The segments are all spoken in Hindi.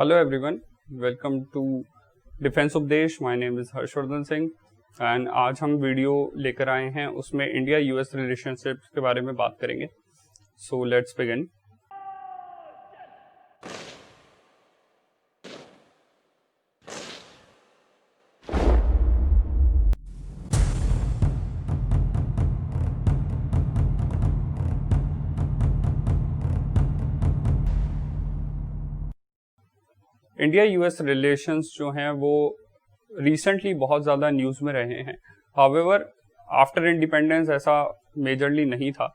Hello everyone, welcome to defence Updesh. My name is Harshvardhan Singh and आज हम वीडियो लेकर आए हैं, उसमें इंडिया यूएस रिलेशनशिप के बारे में बात करेंगे। So let's begin. India US relations जो हैं वो रिसेंटली बहुत ज़्यादा न्यूज़ में रहे हैं। हाउएवर आफ्टर इंडिपेंडेंस ऐसा मेजरली नहीं था।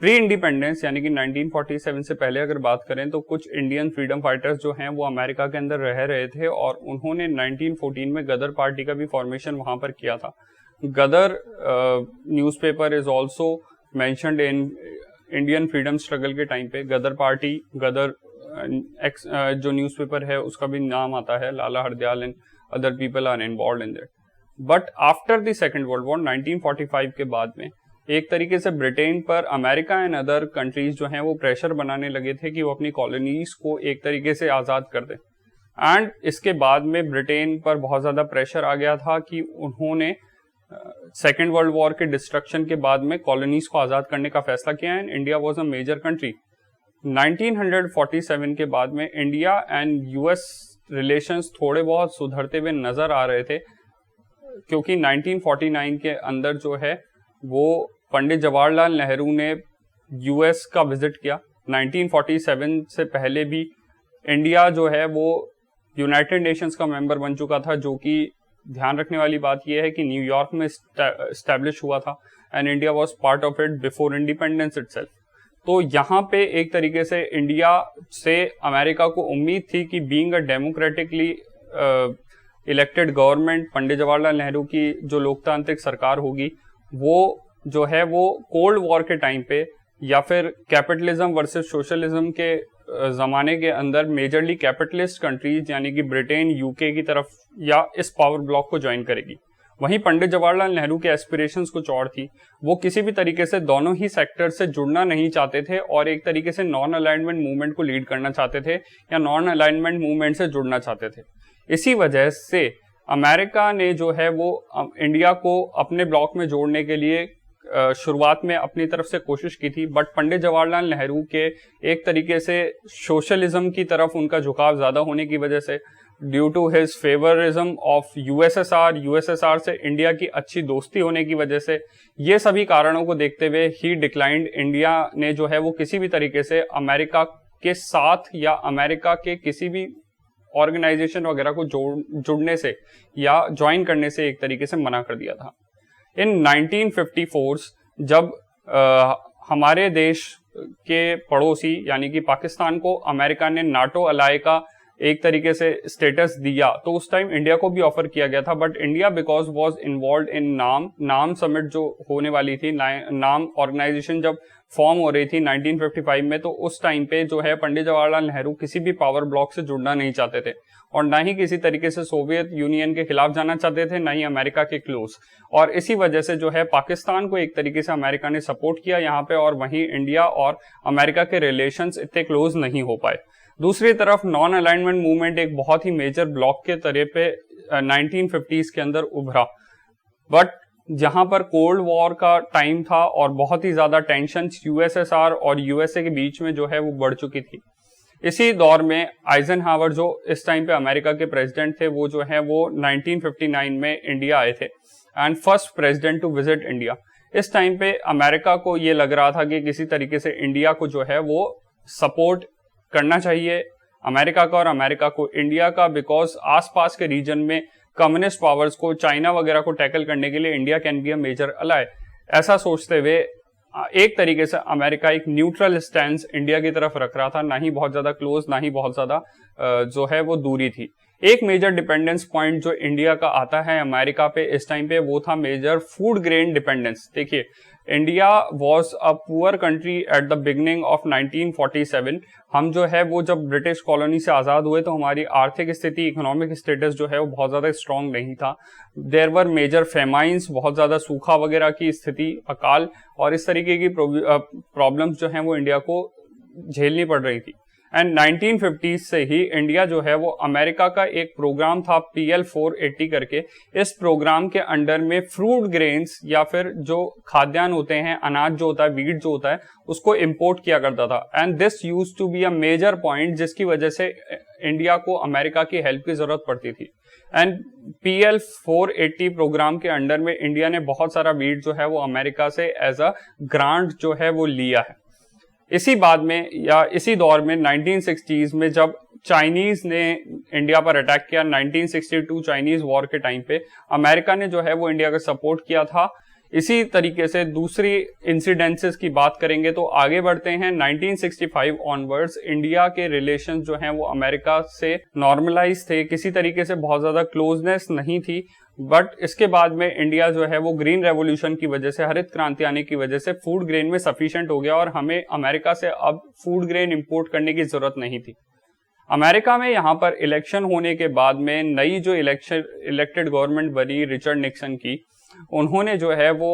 प्री इंडिपेंडेंस यानी कि 1947 से पहले अगर बात करें तो कुछ इंडियन फ्रीडम फाइटर्स जो हैं वो अमेरिका के अंदर रह रहे थे और उन्होंने 1914 में गदर पार्टी का भी फॉर्मेशन वहाँ पर किया था। Ghadar newspaper is also mentioned in Indian freedom struggle के टाइम पे। गदर पार्टी, गदर जो न्यूज़पेपर है उसका भी नाम आता है। Lala Hardayal and other people are involved in that. But after the second world war 1945 के बाद में एक तरीके से ब्रिटेन पर अमेरिका एंड अदर कंट्रीज जो हैं वो प्रेशर बनाने लगे थे कि वो अपनी कॉलोनीज को एक तरीके से आज़ाद कर दें। एंड इसके बाद में ब्रिटेन पर बहुत ज़्यादा प्रेशर आ गया था कि उन्होंने सेकेंड वर्ल्ड वॉर के डिस्ट्रक्शन के बाद में कॉलोनीज को आज़ाद करने का फैसला किया and India was a major country. 1947 के बाद में इंडिया एंड यूएस रिलेशंस थोड़े बहुत सुधरते हुए नजर आ रहे थे, क्योंकि 1949 के अंदर जो है वो पंडित जवाहरलाल नेहरू ने यूएस का विजिट किया। 1947 से पहले भी इंडिया जो है वो यूनाइटेड नेशंस का मेंबर बन चुका था, जो कि ध्यान रखने वाली बात यह है कि न्यूयॉर्क में एस्टैब्लिश हुआ था and India was part of it before independence itself. तो यहाँ पे एक तरीके से इंडिया से अमेरिका को उम्मीद थी कि being a democratically elected government, Pandit Jawaharlal Nehru की जो लोकतांत्रिक सरकार होगी वो जो है वो कोल्ड वॉर के टाइम पे या फिर कैपिटलिज्म वर्सेस सोशलिज्म के ज़माने के अंदर मेजरली कैपिटलिस्ट कंट्रीज यानी कि ब्रिटेन, यूके की तरफ या इस पावर ब्लॉक को ज्वाइन करेगी। वहीं पंडित जवाहरलाल नेहरू के एस्पिरेशंस कुछ और थी। वो किसी भी तरीके से दोनों ही सेक्टर से जुड़ना नहीं चाहते थे और एक तरीके से नॉन अलाइनमेंट मूवमेंट को लीड करना चाहते थे या नॉन अलाइनमेंट मूवमेंट से जुड़ना चाहते थे। इसी वजह से अमेरिका ने जो है वो इंडिया को अपने ब्लॉक में जोड़ने के लिए शुरुआत में अपनी तरफ से कोशिश की थी, बट पंडित जवाहरलाल नेहरू के एक तरीके से सोशलिज्म की तरफ उनका झुकाव ज्यादा होने की वजह से, due to his favouritism of USSR से इंडिया की अच्छी दोस्ती होने की वजह से, ये सभी कारणों को देखते हुए ही डिक्लाइंड इंडिया ने जो है वो किसी भी तरीके से अमेरिका के साथ या अमेरिका के किसी भी ऑर्गेनाइजेशन वगैरह को जुड़ने से या ज्वाइन करने से एक तरीके से मना कर दिया था। इन 1954 जब हमारे देश के पड़ोसी यानी कि पाकिस्तान को अमेरिका ने नाटो अलाय का एक तरीके से स्टेटस दिया, तो उस टाइम इंडिया को भी ऑफर किया गया था, but India because was involve in नाम समिट जो होने वाली थी, नाम ऑर्गेनाइजेशन जब फॉर्म हो रही थी 1955 में, तो उस टाइम पे जो है पंडित जवाहरलाल नेहरू किसी भी पावर ब्लॉक से जुड़ना नहीं चाहते थे और ना ही किसी तरीके से सोवियत यूनियन के खिलाफ जाना चाहते थे, ना ही अमेरिका के क्लोज। और इसी वजह से जो है पाकिस्तान को एक तरीके से अमेरिका ने सपोर्ट किया यहाँ पे, और वहीं इंडिया और अमेरिका के रिलेशंस इतने क्लोज नहीं हो पाए। दूसरी तरफ नॉन अलाइनमेंट मूवमेंट एक बहुत ही मेजर ब्लॉक के तरह पे 1950s के अंदर उभरा, बट जहां पर कोल्ड वॉर का टाइम था और बहुत ही ज्यादा टेंशन यूएसएसआर और यूएसए के बीच में जो है वो बढ़ चुकी थी। इसी दौर में आइजनहावर जो इस टाइम पे अमेरिका के प्रेसिडेंट थे, वो जो है वो 1959 में इंडिया आए थे and first president to visit India. इस टाइम पे अमेरिका को ये लग रहा था कि किसी तरीके से इंडिया को जो है वो सपोर्ट करना चाहिए अमेरिका का और अमेरिका को इंडिया का, बिकॉज आसपास के रीजन में कम्युनिस्ट पावर्स को, चाइना वगैरह को टैकल करने के लिए India can be a major ally. ऐसा सोचते हुए एक तरीके से अमेरिका एक न्यूट्रल स्टैंड इंडिया की तरफ रख रहा था, ना ही बहुत ज्यादा क्लोज ना ही बहुत ज्यादा जो है वो दूरी थी। एक मेजर डिपेंडेंस पॉइंट जो इंडिया का आता है अमेरिका पे इस टाइम पे, वो था मेजर फूड ग्रेन डिपेंडेंस। देखिए, India was a poor country at the beginning of 1947। हम जो है वो जब ब्रिटिश कॉलोनी से आज़ाद हुए तो हमारी आर्थिक स्थिति, इकोनॉमिक स्टेटस जो है वो बहुत ज़्यादा स्ट्रांग नहीं था। देयर वर मेजर फेमाइंस, बहुत ज़्यादा सूखा वगैरह की स्थिति, अकाल और इस तरीके की प्रॉब्लम्स जो हैं वो इंडिया को झेलनी पड़ रही थी। एंड 1950 से ही इंडिया जो है वो अमेरिका का एक प्रोग्राम था PL 480 करके, इस प्रोग्राम के अंडर में फ्रूट ग्रेन्स या फिर जो खाद्यान्न होते हैं, अनाज जो होता है, वीट जो होता है, उसको इंपोर्ट किया करता था। And this used to be a major point, जिसकी वजह से इंडिया को अमेरिका की हेल्प की जरूरत पड़ती थी। एंड PL 480 प्रोग्राम के अंडर में इंडिया ने बहुत सारा वीट जो है वो अमेरिका से एज अ ग्रांट जो है वो लिया है। इसी बाद में या इसी दौर में 1960s में जब चाइनीज ने इंडिया पर अटैक किया, 1962 चाइनीज वॉर के टाइम पे अमेरिका ने जो है वो इंडिया का सपोर्ट किया था। इसी तरीके से दूसरी इंसिडेंसेस की बात करेंगे तो आगे बढ़ते हैं। 1965 ऑनवर्ड्स इंडिया के रिलेशंस जो हैं वो अमेरिका से नॉर्मलाइज थे, किसी तरीके से बहुत ज्यादा क्लोजनेस नहीं थी। बट इसके बाद में इंडिया जो है वो ग्रीन रेवोल्यूशन की वजह से, हरित क्रांति आने की वजह से फूड ग्रेन में सफिशिएंट हो गया और हमें अमेरिका से अब फूड ग्रेन इंपोर्ट करने की जरूरत नहीं थी। अमेरिका में यहाँ पर इलेक्शन होने के बाद में नई जो इलेक्टेड गवर्नमेंट बनी रिचर्ड निक्सन की, उन्होंने जो है वो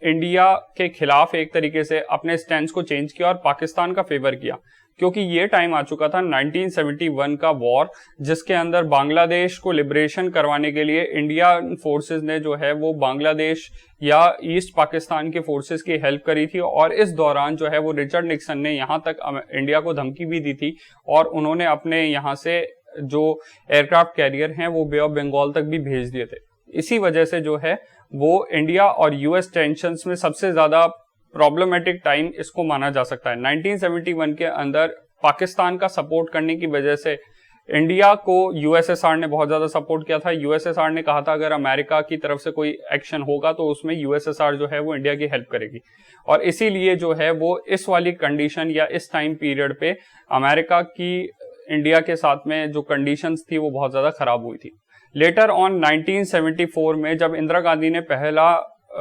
इंडिया के खिलाफ एक तरीके से अपने स्टैंड को चेंज किया और पाकिस्तान का फेवर किया, क्योंकि ये टाइम आ चुका था 1971 का वॉर, जिसके अंदर बांग्लादेश को लिबरेशन करवाने के लिए इंडियन फोर्सेस ने जो है वो बांग्लादेश या ईस्ट पाकिस्तान के फोर्सेस की हेल्प करी थी। और इस दौरान जो है वो रिचर्ड निक्सन ने यहाँ तक इंडिया को धमकी भी दी थी और उन्होंने अपने यहाँ से जो एयरक्राफ्ट कैरियर हैं वो बे ऑफ बंगाल तक भी भेज दिए थे। इसी वजह से जो है वो इंडिया और यूएस टेंशंस में सबसे ज्यादा प्रॉब्लमेटिक टाइम इसको माना जा सकता है। 1971 के अंदर पाकिस्तान का सपोर्ट करने की वजह से इंडिया को यूएसएसआर ने बहुत ज्यादा सपोर्ट किया था। यूएसएसआर ने कहा था अगर अमेरिका की तरफ से कोई एक्शन होगा तो उसमें यूएसएसआर जो है वो इंडिया की हेल्प करेगी, और इसीलिए जो है वो इस वाली कंडीशन या इस टाइम पीरियड पे अमेरिका की इंडिया के साथ में जो कंडीशंस थी वो बहुत ज्यादा खराब हुई थी। लेटर ऑन 1974 में जब इंदिरा गांधी ने पहला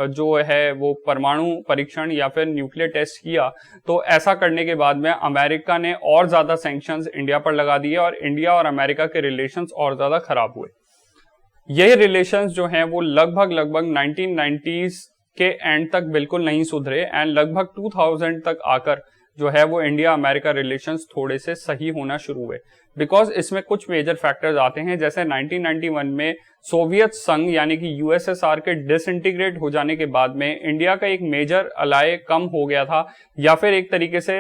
जो है वो परमाणु परीक्षण या फिर न्यूक्लियर टेस्ट किया, तो ऐसा करने के बाद में अमेरिका ने और ज्यादा सैंक्शंस इंडिया पर लगा दिए और इंडिया और अमेरिका के रिलेशंस और ज्यादा खराब हुए। ये रिलेशंस जो हैं वो लगभग 1990s के एंड तक बिल्कुल नहीं सुधरे एंड लगभग 2000 तक आकर जो है वो इंडिया अमेरिका रिलेशंस थोड़े से सही होना शुरू हुए। बिकॉज इसमें कुछ मेजर फैक्टर्स आते हैं, जैसे 1991 में सोवियत संघ यानी कि यूएसएसआर के डिसइंटीग्रेट हो जाने के बाद में इंडिया का एक मेजर अलाय कम हो गया था, या फिर एक तरीके से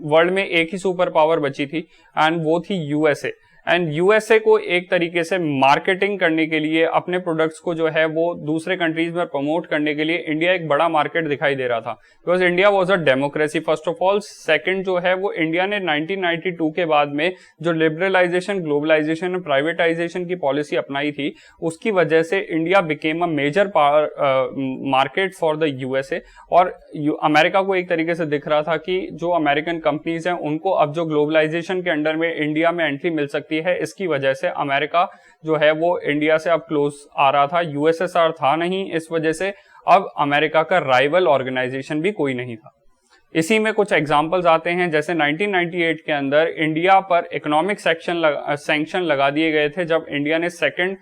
वर्ल्ड में एक ही सुपर पावर बची थी एंड वो थी यूएसए। एंड यूएसए को एक तरीके से मार्केटिंग करने के लिए, अपने प्रोडक्ट्स को जो है वो दूसरे कंट्रीज में प्रमोट करने के लिए इंडिया एक बड़ा मार्केट दिखाई दे रहा था। Because India was a democracy first of all. Second जो है वो इंडिया ने 1992 के बाद में जो लिबरलाइजेशन, ग्लोबलाइजेशन और प्राइवेटाइजेशन की पॉलिसी अपनाई थी, उसकी वजह से India became a major market for the USA. और अमेरिका को एक तरीके से दिख रहा था कि जो अमेरिकन कंपनीज हैं उनको अब जो ग्लोबलाइजेशन के अंडर में इंडिया में एंट्री मिल सकती है, इसकी वजह से अमेरिका जो है वो इंडिया से अब क्लोज आ रहा था। यूएसएसआर था नहीं, इस वजह से अब अमेरिका का राइवल ऑर्गेनाइजेशन भी कोई नहीं था। इसी में कुछ एग्जांपल्स आते हैं, जैसे 1998 के अंदर इंडिया पर इकोनॉमिक सैंक्शन लगा दिए गए थे जब इंडिया ने सेकंड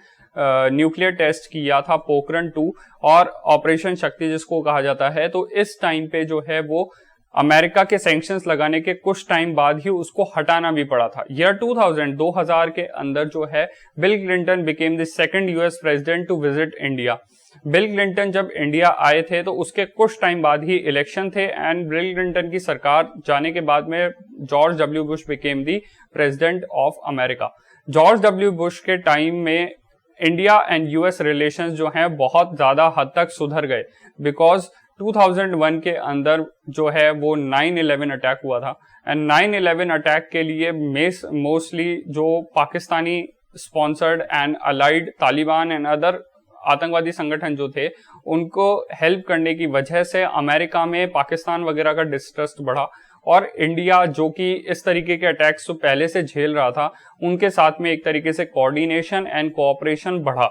न्यूक्लियर टेस्ट किया था पोखरण 2 और ऑपरेशन शक्ति जिसको कहा जाता है। तो इस टाइम पे जो है वो अमेरिका के सैंक्शंस लगाने के कुछ टाइम बाद ही उसको हटाना भी पड़ा था। ईयर 2000 के अंदर जो है Bill Clinton became the second US president to visit India. Bill Clinton जब इंडिया आए थे तो उसके कुछ टाइम बाद ही इलेक्शन थे एंड बिल क्लिंटन की सरकार जाने के बाद में George W Bush became the president of America. George W Bush के टाइम में इंडिया एंड यूएस रिलेशंस जो हैं बहुत ज्यादा हद तक सुधर गए, बिकॉज 2001 के अंदर जो है वो 9/11 अटैक हुआ था एंड 9/11 अटैक के लिए मोस्टली जो Pakistani sponsored and allied Taliban and other आतंकवादी संगठन जो थे, उनको हेल्प करने की वजह से अमेरिका में पाकिस्तान वगैरह का डिस्ट्रस्ट बढ़ा और इंडिया जो कि इस तरीके के अटैक्स तो पहले से झेल रहा था, उनके साथ में एक तरीके से कोऑर्डिनेशन एंड कोऑपरेशन बढ़ा।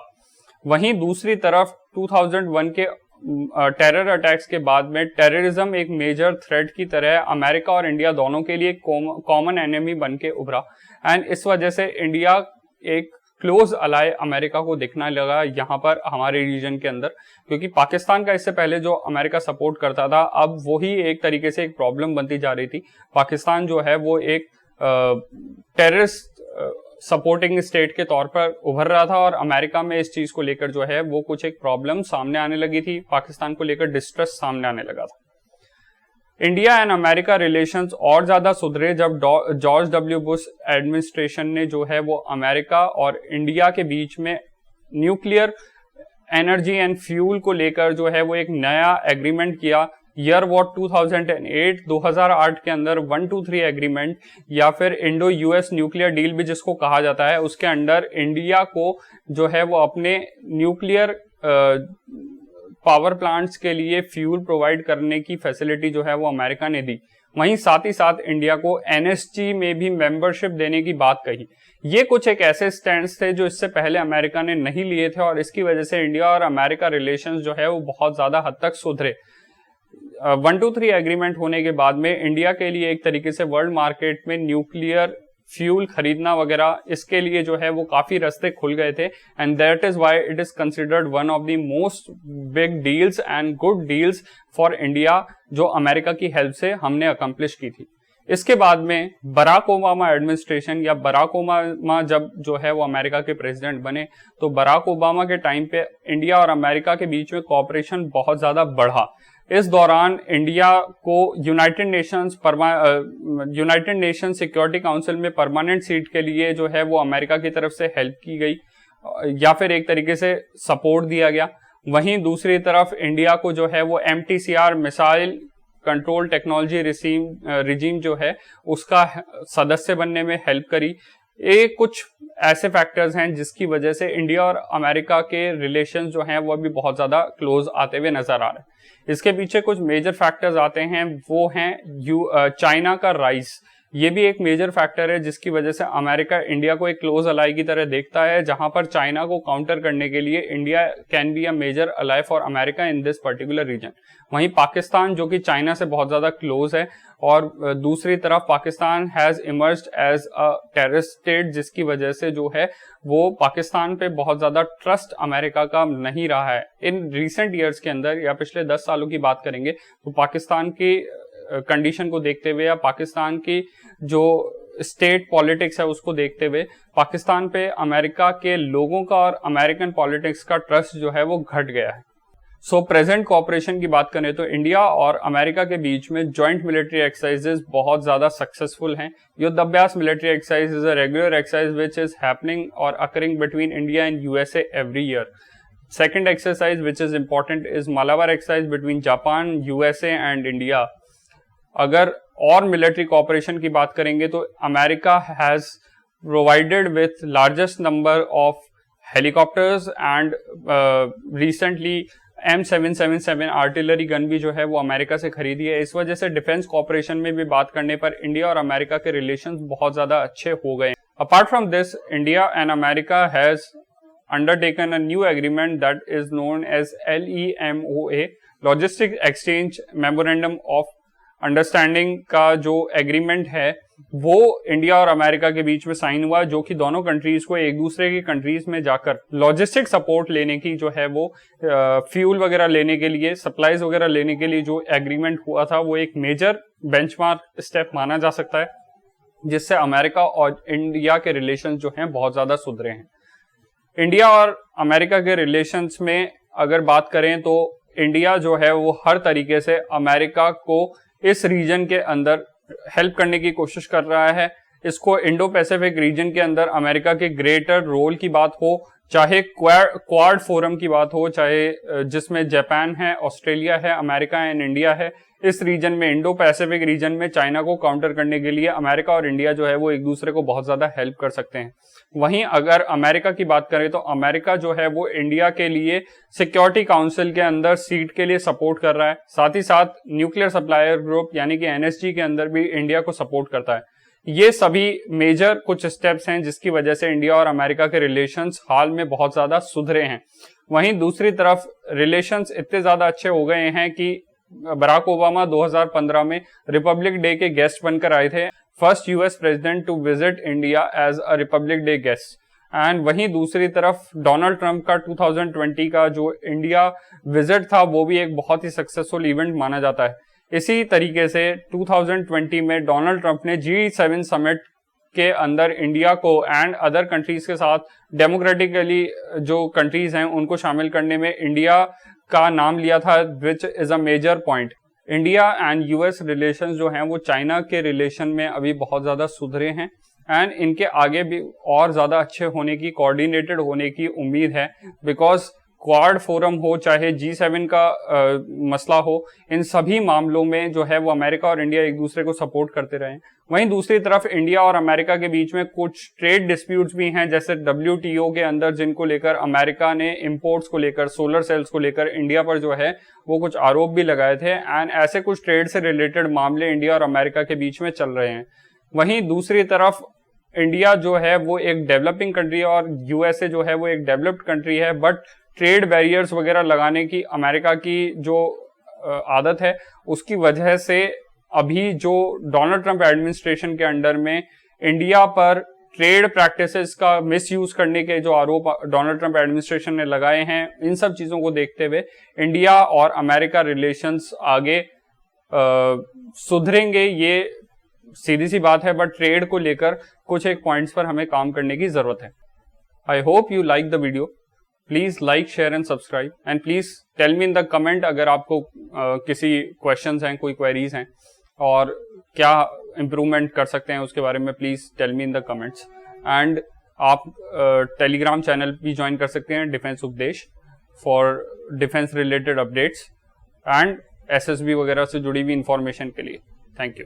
वहीं दूसरी तरफ 2001 के टेरर अटैक्स के बाद में टेररिज्म एक मेजर थ्रेट की तरह अमेरिका और इंडिया दोनों के लिए कॉमन एनिमी बन के उभरा एंड इस वजह से इंडिया एक क्लोज अलाय अमेरिका को दिखने लगा यहाँ पर हमारे रीजन के अंदर, क्योंकि पाकिस्तान का इससे पहले जो अमेरिका सपोर्ट करता था अब वही एक तरीके से एक प्रॉब्लम बनती जा रही थी। पाकिस्तान जो है वो एक टेररिस्ट सपोर्टिंग स्टेट के तौर पर उभर रहा था, और अमेरिका में इस चीज को लेकर जो है वो कुछ एक प्रॉब्लम सामने आने लगी थी, पाकिस्तान को लेकर डिस्ट्रेस सामने आने लगा था। इंडिया एंड अमेरिका रिलेशंस और ज्यादा सुधरे जब जॉर्ज डब्ल्यू बुश एडमिनिस्ट्रेशन ने जो है वो अमेरिका और इंडिया के बीच में न्यूक्लियर एनर्जी एंड फ्यूल को लेकर जो है वो एक नया एग्रीमेंट किया। ईयर वॉट 2008 के अंदर 123 एग्रीमेंट या फिर इंडो यूएस न्यूक्लियर डील भी जिसको कहा जाता है, उसके अंडर इंडिया को जो है वो अपने न्यूक्लियर पावर प्लांट्स के लिए फ्यूल प्रोवाइड करने की फैसिलिटी जो है वो अमेरिका ने दी। वहीं साथ ही साथ इंडिया को एनएसजी में भी मेंबरशिप देने की बात कही। ये कुछ एक ऐसे स्टैंड्स थे जो इससे पहले अमेरिका ने नहीं लिए थे, और इसकी वजह से इंडिया और अमेरिका रिलेशंस जो है वो बहुत ज्यादा हद तक सुधरे। 123 एग्रीमेंट होने के बाद में इंडिया के लिए एक तरीके से वर्ल्ड मार्केट में न्यूक्लियर फ्यूल खरीदना वगैरह, इसके लिए जो है वो काफी रास्ते खुल गए थे, and that is why it is considered one of the most big deals and good deals for India, जो अमेरिका की हेल्प से हमने अकम्प्लिश की थी। इसके बाद में बराक ओबामा एडमिनिस्ट्रेशन या बराक ओबामा जब जो है वो अमेरिका के प्रेसिडेंट बने, तो बराक ओबामा के टाइम पे इंडिया और अमेरिका के बीच में कोऑपरेशन बहुत ज्यादा बढ़ा। इस दौरान इंडिया को यूनाइटेड नेशन सिक्योरिटी काउंसिल में परमानेंट सीट के लिए जो है वो अमेरिका की तरफ से हेल्प की गई या फिर एक तरीके से सपोर्ट दिया गया। वहीं दूसरी तरफ इंडिया को जो है वो MTCR missile control technology regime जो है उसका सदस्य बनने में हेल्प करी। ये कुछ ऐसे फैक्टर्स हैं जिसकी वजह से इंडिया और अमेरिका के रिलेशंस जो हैं वो अभी बहुत ज्यादा क्लोज आते हुए नजर आ रहे हैं। इसके पीछे कुछ मेजर फैक्टर्स आते हैं, वो हैं चाइना का राइज। ये भी एक मेजर फैक्टर है जिसकी वजह से अमेरिका इंडिया को एक क्लोज अलाई की तरह देखता है, जहां पर चाइना को काउंटर करने के लिए India can be a major ally for America in this particular region. वहीं पाकिस्तान जो कि चाइना से बहुत ज्यादा क्लोज है, और दूसरी तरफ Pakistan has emerged as a terrorist state, जिसकी वजह से जो है वो पाकिस्तान पे बहुत ज्यादा ट्रस्ट अमेरिका का नहीं रहा है। इन रिसेंट ईयर्स के अंदर या पिछले 10 सालों की बात करेंगे तो पाकिस्तान की कंडीशन को देखते हुए या पाकिस्तान की जो स्टेट पॉलिटिक्स है उसको देखते हुए पाकिस्तान पे अमेरिका के लोगों का और अमेरिकन पॉलिटिक्स का ट्रस्ट जो है वो घट गया है। सो प्रेजेंट कोऑपरेशन की बात करें तो इंडिया और अमेरिका के बीच में जॉइंट मिलिट्री एक्सरसाइजेस बहुत ज्यादा सक्सेसफुल हैं। Yudhabhyas military exercise is a regular exercise which is happening और occurring between India and USA every year. Second exercise which is important is Malabar exercise between Japan, USA and India. अगर और मिलिट्री कोऑपरेशन की बात करेंगे तो America has provided with largest number of helicopters and recently M777 artillery gun भी जो है वो अमेरिका से खरीदी है। इस वजह से डिफेंस कोऑपरेशन में भी बात करने पर इंडिया और अमेरिका के रिलेशंस बहुत ज्यादा अच्छे हो गए। Apart from this, India and America has undertaken a new agreement that is known as LEMOA, Logistic Exchange Memorandum of Understanding का जो एग्रीमेंट है वो इंडिया और अमेरिका के बीच में साइन हुआ, जो कि दोनों कंट्रीज को एक दूसरे की कंट्रीज में जाकर लॉजिस्टिक सपोर्ट लेने की जो है वो फ्यूल वगैरह लेने के लिए, सप्लाईज वगैरह लेने के लिए जो एग्रीमेंट हुआ था वो एक मेजर बेंचमार्क स्टेप माना जा सकता है, जिससे अमेरिका और इंडिया के रिलेशन जो हैं बहुत ज्यादा सुधरे हैं। इंडिया और अमेरिका के रिलेशंस में अगर बात करें तो इंडिया जो है वो हर तरीके से अमेरिका को इस रीजन के अंदर हेल्प करने की कोशिश कर रहा है। इसको इंडो पैसिफिक रीजन के अंदर अमेरिका के ग्रेटर रोल की बात हो, चाहे क्वाड फोरम की बात हो, चाहे जिसमें जापान है, ऑस्ट्रेलिया है, अमेरिका एंड इंडिया है, इस रीजन में इंडो पैसिफिक रीजन में चाइना को काउंटर करने के लिए अमेरिका और इंडिया जो है वो एक दूसरे को बहुत ज्यादा हेल्प कर सकते हैं। वहीं अगर अमेरिका की बात करें तो अमेरिका जो है वो इंडिया के लिए सिक्योरिटी काउंसिल के अंदर सीट के लिए सपोर्ट कर रहा है। साथ ही साथ न्यूक्लियर सप्लायर ग्रुप यानी कि NSG के अंदर भी इंडिया को सपोर्ट करता है। ये सभी मेजर कुछ स्टेप्स हैं जिसकी वजह से इंडिया और अमेरिका के रिलेशंस हाल में बहुत ज्यादा सुधरे हैं। वहीं दूसरी तरफ रिलेशंस इतने ज्यादा अच्छे हो गए हैं कि बराक ओबामा 2015 में रिपब्लिक डे के गेस्ट बनकर आए थे, first US president to visit India as a Republic Day guest. And वहीं दूसरी तरफ डोनाल्ड ट्रंप का 2020 का जो इंडिया विजिट था वो भी एक बहुत ही सक्सेसफुल इवेंट माना जाता है। इसी तरीके से 2020 में डोनाल्ड ट्रंप ने G7 समिट के अंदर इंडिया को एंड अदर कंट्रीज के साथ डेमोक्रेटिकली जो कंट्रीज हैं उनको शामिल करने में इंडिया का नाम लिया था, which is a major point. India and US relations जो हैं वो चाइना के रिलेशन में अभी बहुत ज़्यादा सुधरे हैं एंड इनके आगे भी और ज़्यादा अच्छे होने की, कोऑर्डिनेटेड होने की उम्मीद है, बिकॉज क्वाड फोरम हो चाहे G7 का मसला हो, इन सभी मामलों में जो है वो अमेरिका और इंडिया एक दूसरे को सपोर्ट करते रहे। वहीं दूसरी तरफ इंडिया और अमेरिका के बीच में कुछ ट्रेड डिस्प्यूट्स भी हैं, जैसे WTO के अंदर, जिनको लेकर अमेरिका ने इंपोर्ट्स को लेकर, सोलर सेल्स को लेकर इंडिया पर जो है वो कुछ आरोप भी लगाए थे एंड ऐसे कुछ ट्रेड से रिलेटेड मामले इंडिया और अमेरिका के बीच में चल रहे हैं। वहीं दूसरी तरफ इंडिया जो है वो एक डेवलपिंग कंट्री है और यूएसए जो है वो एक डेवलप्ड कंट्री है, बट ट्रेड बैरियर्स वगैरह लगाने की अमेरिका की जो आदत है उसकी वजह से अभी जो डोनाल्ड ट्रंप एडमिनिस्ट्रेशन के अंडर में इंडिया पर ट्रेड प्रैक्टिसेस का मिसयूज करने के जो आरोप डोनाल्ड ट्रंप एडमिनिस्ट्रेशन ने लगाए हैं, इन सब चीजों को देखते हुए इंडिया और अमेरिका रिलेशंस आगे सुधरेंगे, ये सीधी सी बात है, बट ट्रेड को लेकर कुछ एक पॉइंट्स पर हमें काम करने की जरूरत है। I hope you like the video. Please like, share and subscribe and please tell me in the comment अगर आपको किसी क्वेश्चंस हैं, कोई क्वेरीज हैं और क्या इंप्रूवमेंट कर सकते हैं उसके बारे में please tell me in the comments. And आप टेलीग्राम चैनल भी ज्वाइन कर सकते हैं, defence Updesh, for defence related updates and SSB वगैरह से जुड़ी हुई इंफॉर्मेशन के लिए। Thank you.